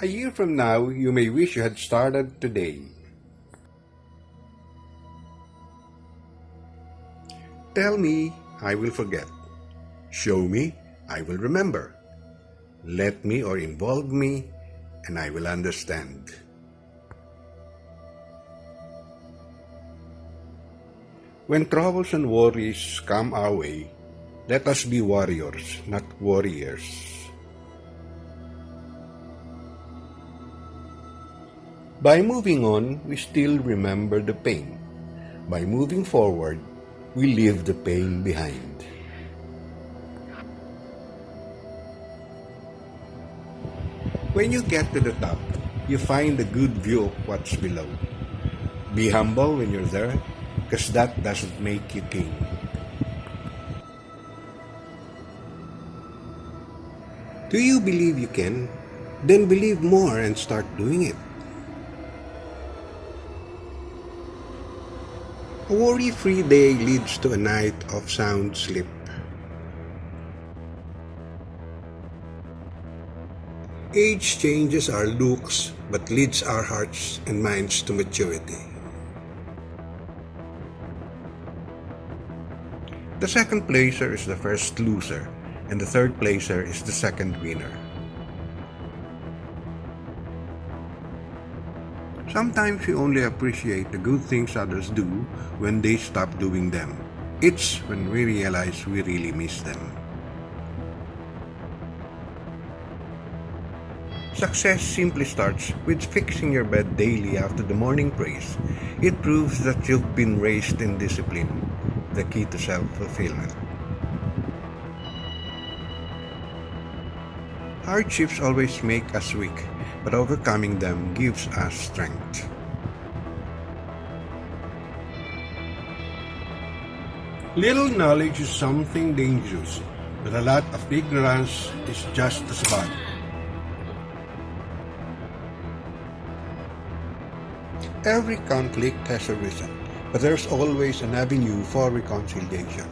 A year from now, you may wish you had started today. Tell me, I will forget. Show me, I will remember. Let me or involve me, and I will understand. When troubles and worries come our way, let us be warriors, not warriors. By moving on, we still remember the pain. By moving forward, we leave the pain behind. When you get to the top, you find a good view of what's below. Be humble when you're there, because that doesn't make you king. Do you believe you can? Then believe more and start doing it. A worry-free day leads to a night of sound sleep. Age changes our looks but leads our hearts and minds to maturity. The second placer is the first loser, and the third placer is the second winner. Sometimes we only appreciate the good things others do when they stop doing them. It's when we realize we really miss them. Success simply starts with fixing your bed daily after the morning praise. It proves that you've been raised in discipline, the key to self-fulfillment. Hardships always make us weak, but overcoming them gives us strength. Little knowledge is something dangerous, but a lot of ignorance is just as bad. Every conflict has a reason, but there's always an avenue for reconciliation.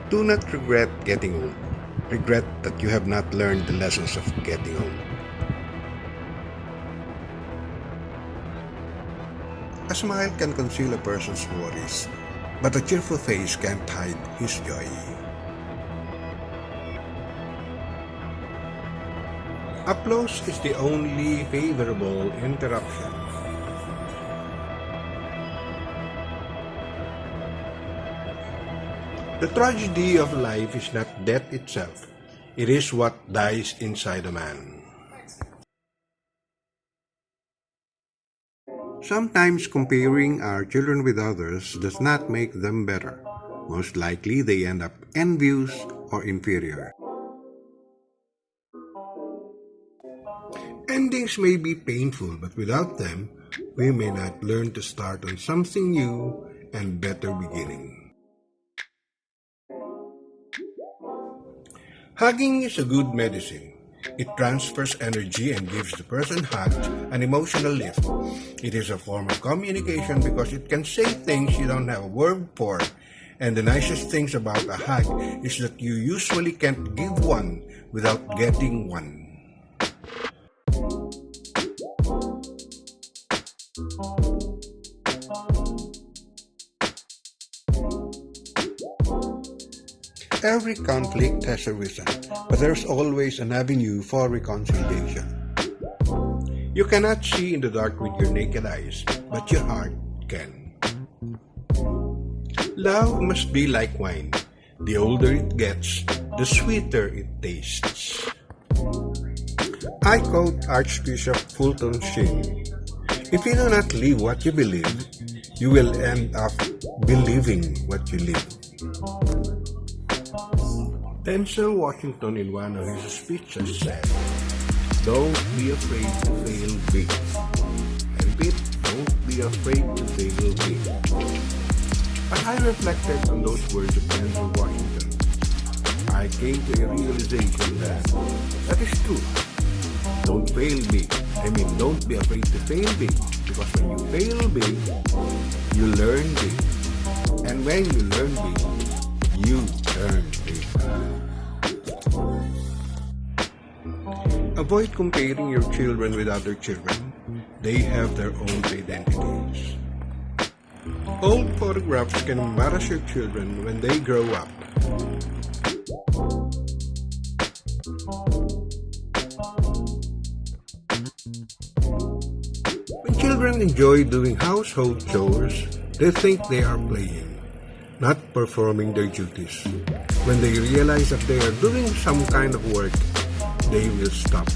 Do not regret getting old. Regret that you have not learned the lessons of getting old. A smile can conceal a person's worries, but a cheerful face can't hide his joy. Applause is the only favorable interruption. The tragedy of life is not death itself. It is what dies inside a man. Sometimes comparing our children with others does not make them better. Most likely they end up envious or inferior. Endings may be painful, but without them, we may not learn to start on something new and better beginning. Hugging is a good medicine. It transfers energy and gives the person hugged an emotional lift. It is a form of communication because it can say things you don't have a word for. And the nicest things about a hug is that you usually can't give one without getting one. Every conflict has a reason, but there's always an avenue for reconciliation. You cannot see in the dark with your naked eyes, but your heart can. Love must be like wine. The older it gets, the sweeter it tastes. I quote Archbishop Fulton Sheen, "If you do not live what you believe, you will end up believing what you live." Denzel Washington, in one of his speeches, said, "Don't be afraid to fail big." I repeat, don't be afraid to fail big. As I reflected on those words of Denzel Washington, I came to a realization that is true. Don't fail big. Don't be afraid to fail big. Because when you fail big, you learn big. And when you learn big, you earn big. Avoid comparing your children with other children. They have their own identities. Old photographs can embarrass your children when they grow up. When children enjoy doing household chores, they think they are playing, not performing their duties. When they realize that they are doing some kind of work, they will stop.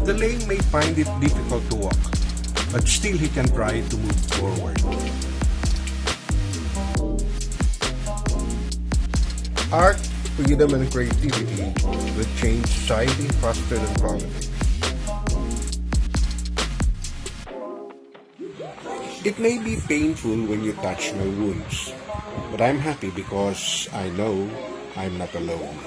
The lame may find it difficult to walk, but still he can try to move forward. Art, freedom, and creativity will change society faster than politics. It may be painful when you touch my wounds, but I'm happy because I know I'm not alone.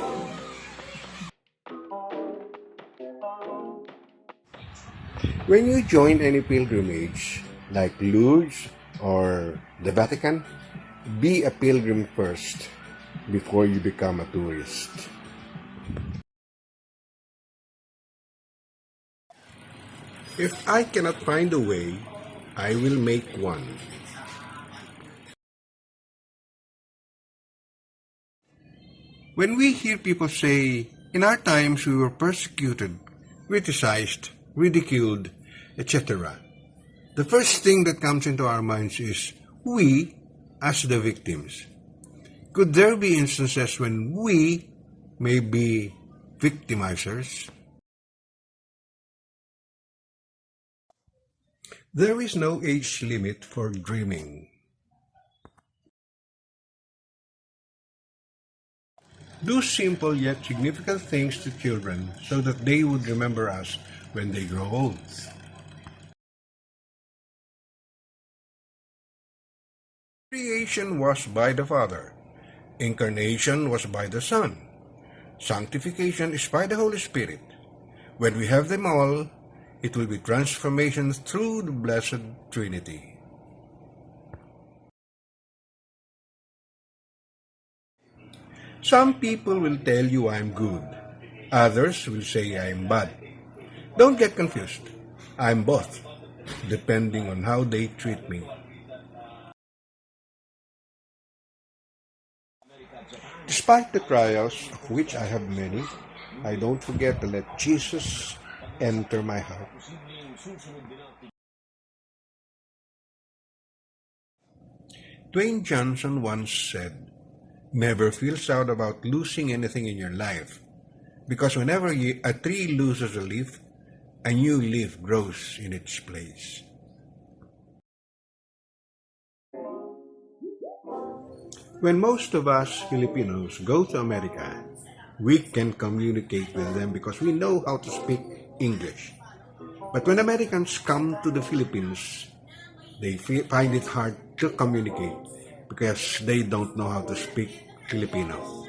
When you join any pilgrimage, like Lourdes or the Vatican, be a pilgrim first before you become a tourist. If I cannot find a way, I will make one. When we hear people say, in our times we were persecuted, criticized, ridiculed, etc., the first thing that comes into our minds is we as the victims. Could there be instances when we may be victimizers? There is no age limit for dreaming. Do simple yet significant things to children so that they would remember us when they grow old. Creation was by the Father. Incarnation was by the Son. Sanctification is by the Holy Spirit. When we have them all, it will be transformation through the Blessed Trinity. Some people will tell you I'm good. Others will say I'm bad. Don't get confused. I'm both, depending on how they treat me. Despite the trials, of which I have many, I don't forget to let Jesus enter my heart. Dwayne Johnson once said, never feel sad about losing anything in your life, because whenever a tree loses a leaf, a new leaf grows in its place. When most of us Filipinos go to America, we can communicate with them because we know how to speak English. But when Americans come to the Philippines, they find it hard to communicate because they don't know how to speak Filipino.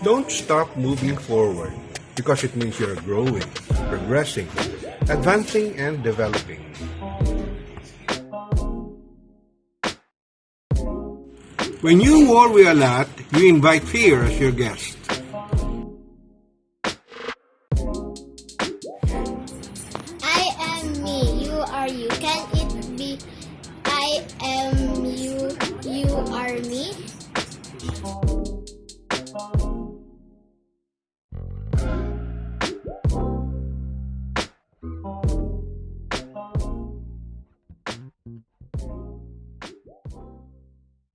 Don't stop moving forward because it means you're growing, progressing, advancing, and developing. When you worry a lot, you invite fear as your guest. I am me, you are you. Can it be I am you, you are me?